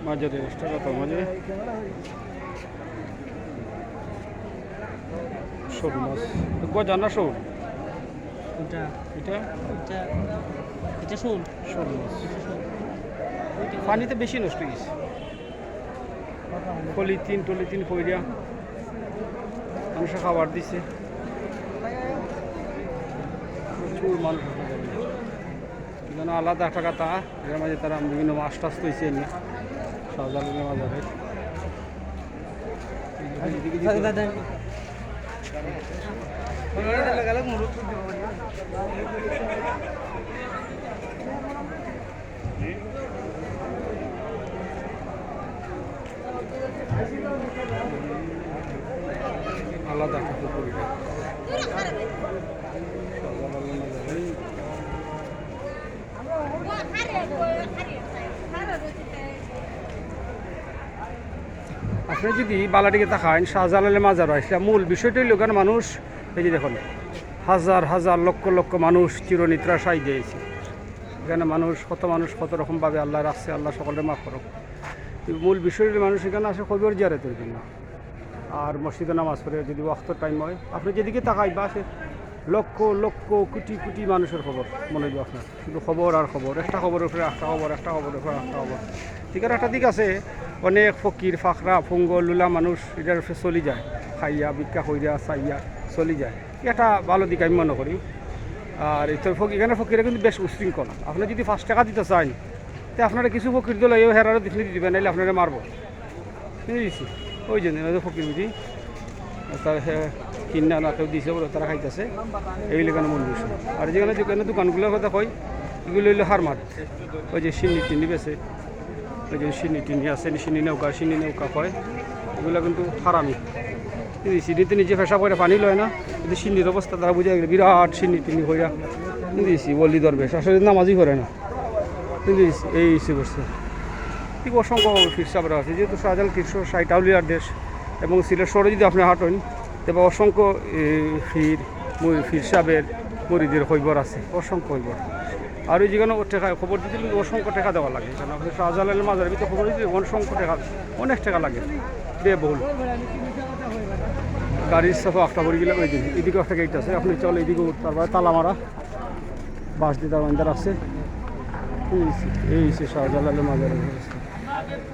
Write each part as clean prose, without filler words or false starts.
মাঝারি এক্সট্রা কত মাঝে শোল মাছ গজা না শোল এটা এটা এটা এটা শোল শোল মাছ পানিতে বেশি নষ্ট গেছে পলিথিন কইরা মানুষে খাবার দিছে প্রচুর মানুষ যেন আলাদা একটা কথা এর মাঝে তারা বিভিন্ন মাছ টাছ তৈছে এনে শাহজালালের বাজারে আলাদা একটা পুকুর এটা শাহজালালের বাজারে আপনি যদি বালাটিকে তাকান শাহজালালের মাজার হয় সেটা মূল বিষয়টাই লোকের মানুষ এই যে দেখুন হাজার হাজার লক্ষ লক্ষ মানুষ চিরনিদ্রাশায় দিয়েছে এখানে মানুষ কত রকমভাবে আল্লাহ রাখছে আল্লাহ সকলের মাফ করুক মূল বিষয়টাই মানুষ এখানে আসে খবর জিয়ারতের জন্য আর মসজিদে নামাজ পড়ে যদি ওয়াক্ত টাইম হয় আপনি যেদিকে তাকাই বা সে লক্ষ লক্ষ কোটি কোটি মানুষের খবর মনে হয় আপনার শুধু খবর আর খবর একটা খবরের উপরে একটা খবর একটা খবরের উপরে একটা খবর ঠিক আছে একটা দিক আছে অনেক ফকির ফাকরা ফুঙ্গ লুলা মানুষ এটার উপরে চলি যায় খাইয়া ভিক্ষা কইরা চাইয়া চলি যায় এটা ভালো দিক আমি মনে করি আর এখানে ফকিরা কিন্তু বেশ উশৃঙ্খল আপনি যদি 5 টাকা দিতে চান তো আপনারা কিছু ফকির দল হেরারও দেখলে দিবেন নাহলে আপনারা মারবো বুঝেছি ওই জন্য ফকির বুঝি তার কিনা না কেউ দিয়েছে বলে তারা খাইতেছে এইগুলো মূল বিষয় আর যেখানে দোকানগুলোর কথা কই এগুলো হইলো হার মার ওই যে সিন্নি বেছে ওই যে সিন্নি আছে সিন্নি নৌকা কয় এগুলো কিন্তু হারামি সিন্নিতে নিজে ফেসা করে পানি লয় না কিন্তু সিন্নির অবস্থা তারা বুঝে গেলে বিরাট সিন্নি হইয়া দিয়েছি বলি দরবেশ আসলে নামাজই করে না দিয়েছি এই ইস্যু করছে ঠিক অসংখ্য ফিরসাবরা আছে যেহেতু শাহজালাল 360 আউলিয়ার দেশ এবং সিলেট শহরে যদি আপনি হাঁটেন তবে অসংখ্য ফির সাহেবের মরিদের খবর আছে অসংখ্য খবর আর ওই যেখানে টাকা খবর দিতে অসংখ্য টাকা দেওয়া লাগে কারণ আপনি শাহজালালের মাজারের ভিতরে খবর দিতে অসংখ্য টাকা অনেক টাকা লাগে ব্যয়বহুল গাড়ির সাফা একটা করে গেলে ওই দিন এদিকে একটা গেট আছে আপনি চলে এদিকে তারপরে তালা মারা বাস দিয়ে তার মন্দির আছে এই সে শাহজালালের মাজারের অবস্থা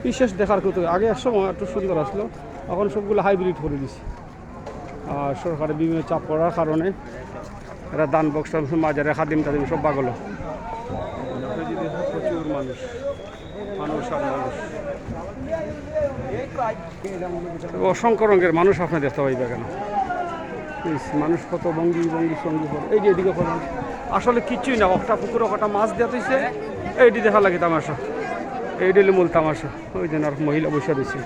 বিশেষ দেখার কত আগে এক সময় একটু সুন্দর আসলো এখন সবগুলো হাইব্রিড করে দিছে আর সরকারের বিভিন্ন চাপ পড়ার কারণে এরা দান বক্স মাজারে খাদিম সব পাগল প্রচুর মানুষ আর মানুষ অসংখ্য রঙের মানুষ আপনি দেখতে পাইবে কেন মানুষ কত ভঙ্গি সঙ্গী করে এই যে এদিকে করেন আসলে কিচ্ছুই না একটা পুকুরে কটা মাছ দেওয়া হয়েছে এইটি দেখা লাগে তামাশা এইটি হলো মূল তামাশা ওই জন্য আর মহিলা বসে দিচ্ছে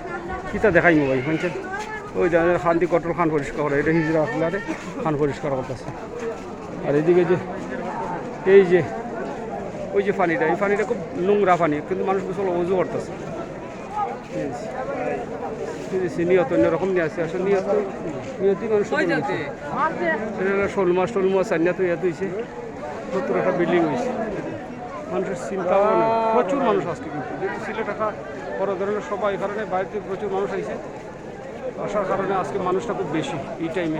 কিতা দেখাই মোবাইল শুনছেন ওই ধরনের খান্তি কটল খান পরিষ্কার করে এটা হিজড়া আপনারে খান পরিষ্কার করতেছে আর এইদিকে যে এই যে ওই যে পানিটা এই পানিটা খুব নোংরা পানি কিন্তু মানুষ বসে অজু করতেছে নিয়ত অন্যরকম নিয়ে আসছে আসলে নিয়তি মানুষ শোল মাছ আনিয়া তো ইয়াত হয়েছে 70 একটা বিল্ডিং হয়েছে মানুষের চিন্তাও নেই প্রচুর মানুষ আসছে কিন্তু যেহেতু সিলেট টাকা বড় ধরনের সবাই কারণে বাইরে থেকে প্রচুর মানুষ আইছে আসার কারণে আজকে মানুষটা খুব বেশি এই টাইমে